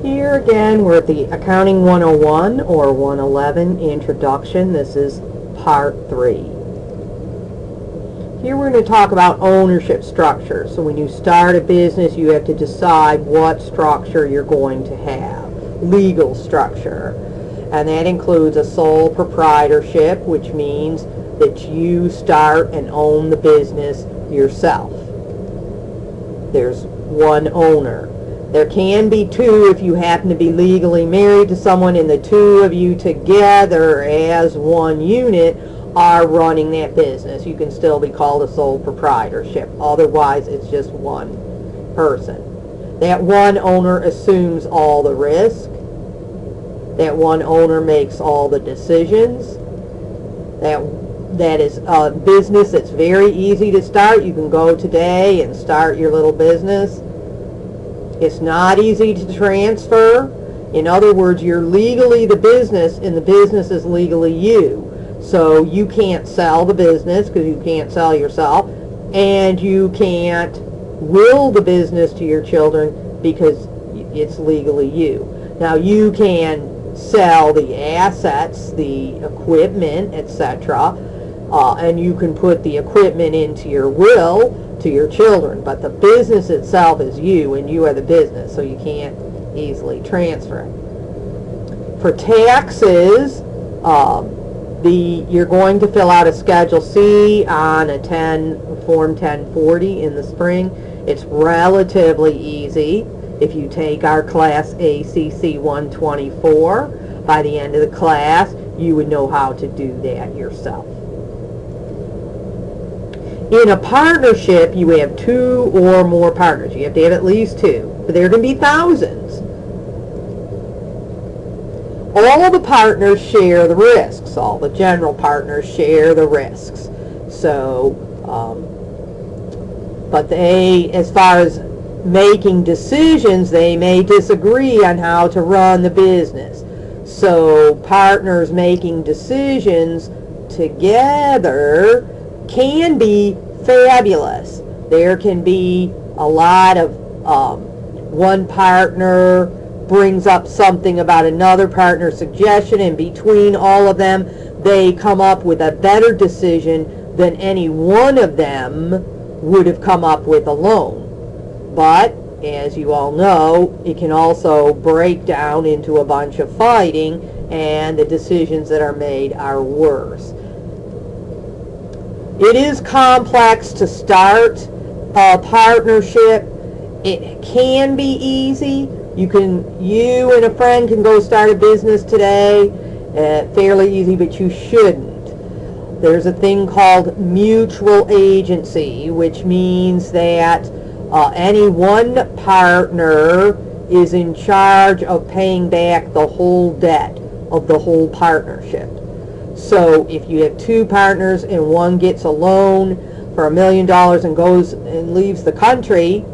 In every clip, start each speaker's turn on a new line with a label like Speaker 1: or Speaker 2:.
Speaker 1: Here again, we're at the Accounting 101 or 111 Introduction. This is Part 3. Here we're going to talk about ownership structure. So when you start a business, you have to decide what structure you're going to have. Legal structure. And that includes a sole proprietorship, which means that you start and own the business yourself. There's one owner. There can be two if you happen to be legally married to someone, and the two of you together as one unit are running that business. You can still be called a sole proprietorship. Otherwise, it's just one person. That one owner assumes all the risk. That one owner makes all the decisions. That is a business that's very easy to start. You can go today and start your little business. It's not easy to transfer. In other words, you're legally the business and the business is legally you. So you can't sell the business because you can't sell yourself, and you can't will the business to your children because it's legally you. Now you can sell the assets, the equipment, etc., and you can put the equipment into your will to your children, but the business itself is you, and you are the business, so you can't easily transfer it. For taxes, you're going to fill out a Schedule C on a Form 1040 in the spring. It's relatively easy. If you take our class ACC 124, by the end of the class, you would know how to do that yourself. In a partnership, you have two or more partners. You have to have at least two, but there can be thousands. All the partners share the risks. All the general partners share the risks. So, but they, as far as making decisions, they may disagree on how to run the business. So partners making decisions together can be fabulous. There can be a lot of one partner brings up something about another partner's suggestion, and between all of them they come up with a better decision than any one of them would have come up with alone. But as you all know, it can also break down into a bunch of fighting, and the decisions that are made are worse. It is complex to start a partnership. It can be easy. You and a friend can go start a business today, fairly easy, but you shouldn't. There's a thing called mutual agency, which means that any one partner is in charge of paying back the whole debt of the whole partnership. So if you have two partners and one gets a loan for $1 million and goes and leaves the country,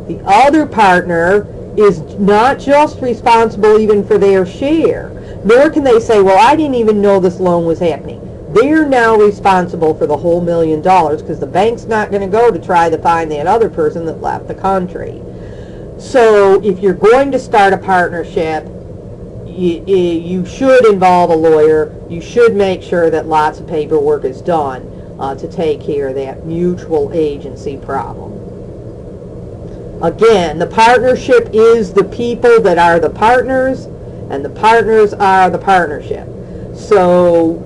Speaker 1: the other partner is not just responsible even for their share, nor can they say, well, I didn't even know this loan was happening. They're now responsible for the whole $1 million because the bank's not going to go to try to find that other person that left the country. So if you're going to start a partnership, you should involve a lawyer. You should make sure that lots of paperwork is done to take care of that mutual agency problem. Again, the partnership is the people that are the partners, and the partners are the partnership. So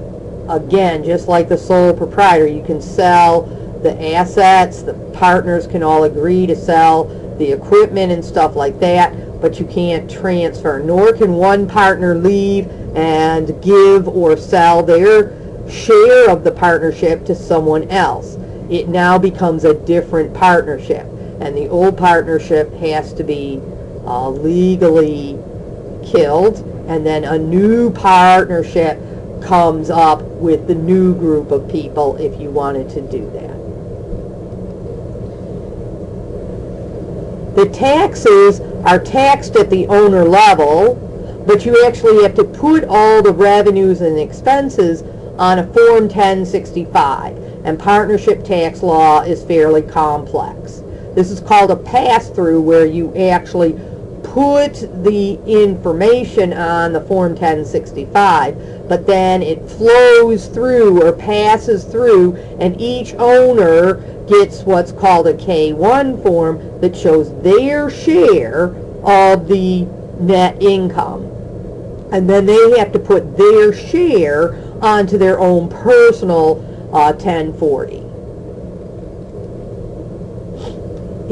Speaker 1: again, just like the sole proprietor, you can sell the assets. The partners can all agree to sell the equipment and stuff like that, but you can't transfer, nor can one partner leave and give or sell their share of the partnership to someone else. It now becomes a different partnership, and the old partnership has to be legally killed, and then a new partnership comes up with the new group of people if you wanted to do that. The taxes are taxed at the owner level, but you actually have to put all the revenues and expenses on a Form 1065, and partnership tax law is fairly complex. This is called a pass-through, where you actually put the information on the Form 1065, but then it flows through or passes through, and each owner gets what's called a K1 form that shows their share of the net income. And then they have to put their share onto their own personal 1040.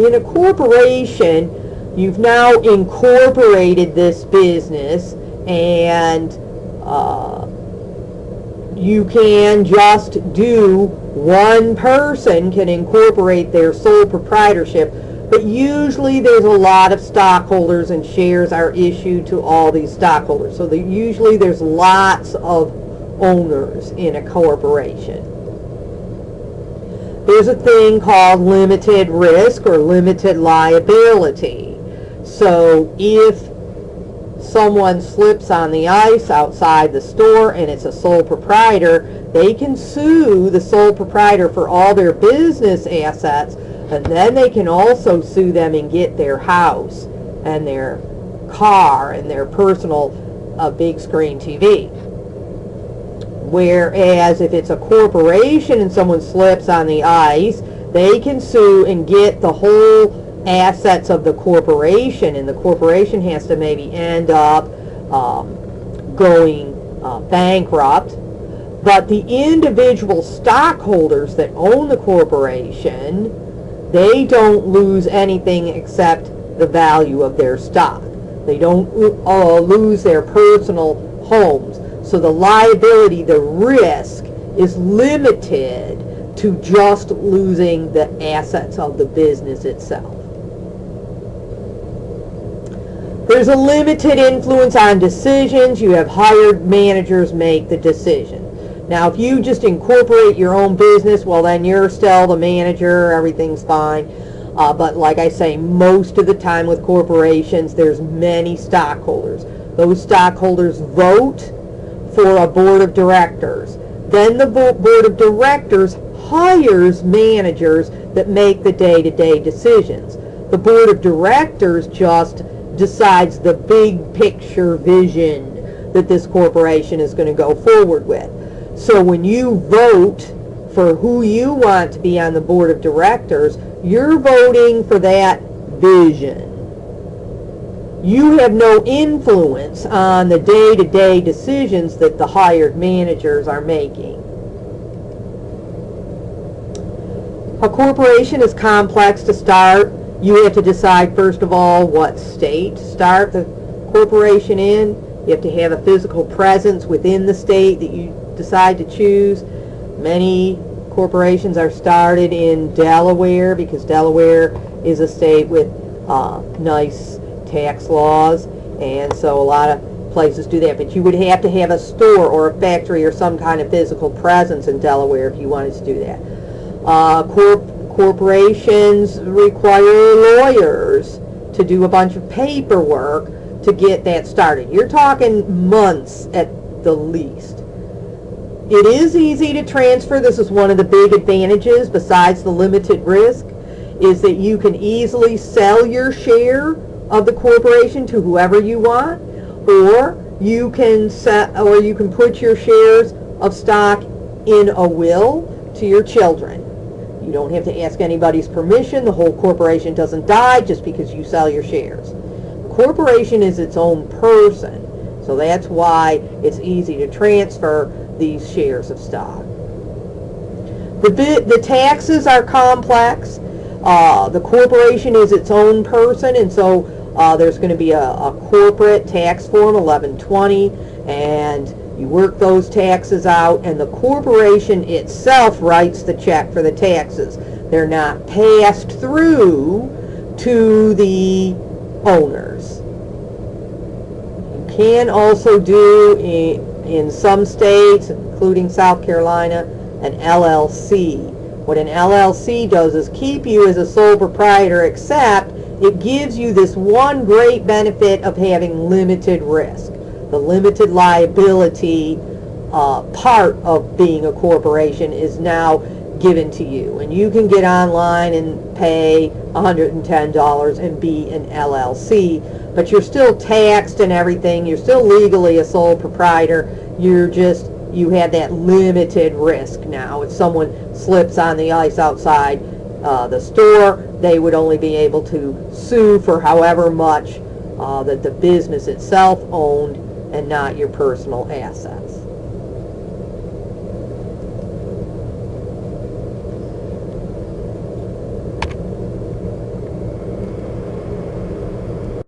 Speaker 1: In a corporation, you've now incorporated this business, and you can just do, one person can incorporate their sole proprietorship, but usually there's a lot of stockholders and shares are issued to all these stockholders. So usually there's lots of owners in a corporation. There's a thing called limited risk or limited liability. So if someone slips on the ice outside the store and it's a sole proprietor, they can sue the sole proprietor for all their business assets, and then they can also sue them and get their house and their car and their personal big screen TV. Whereas if it's a corporation and someone slips on the ice, they can sue and get the whole assets of the corporation, and the corporation has to maybe end up going bankrupt. But the individual stockholders that own the corporation, they don't lose anything except the value of their stock. They don't lose their personal homes. So the liability, the risk, is limited to just losing the assets of the business itself. There's a limited influence on decisions. You have hired managers make the decision. Now, if you just incorporate your own business, well, then you're still the manager, everything's fine. But like I say, most of the time with corporations, there's many stockholders. Those stockholders vote for a board of directors. Then the board of directors hires managers that make the day-to-day decisions. The board of directors just decides the big picture vision that this corporation is going to go forward with. So when you vote for who you want to be on the board of directors, you're voting for that vision. You have no influence on the day-to-day decisions that the hired managers are making. A corporation is complex to start. You have to decide, first of all, what state to start the corporation in. You have to have a physical presence within the state that you decide to choose. Many corporations are started in Delaware because Delaware is a state with nice tax laws, and so a lot of places do that. But you would have to have a store or a factory or some kind of physical presence in Delaware if you wanted to do that. Corporations require lawyers to do a bunch of paperwork to get that started. You're talking months at the least. It is easy to transfer. This is one of the big advantages, besides the limited risk, is that you can easily sell your share of the corporation to whoever you want, or you can put your shares of stock in a will to your children. You don't have to ask anybody's permission. The whole corporation doesn't die just because you sell your shares. The corporation is its own person, so that's why it's easy to transfer these shares of stock. The taxes are complex. The corporation is its own person, and so there's going to be a corporate tax form 1120, and you work those taxes out, and the corporation itself writes the check for the taxes. They're not passed through to the owners. You can also do in some states, including South Carolina, an LLC. What an LLC does is keep you as a sole proprietor, except it gives you this one great benefit of having limited risk. The limited liability part of being a corporation is now given to you. And you can get online and pay $110 and be an LLC, but you're still taxed and everything. You're still legally a sole proprietor. You have that limited risk now. If someone slips on the ice outside the store, they would only be able to sue for however much that the business itself owned and not your personal assets.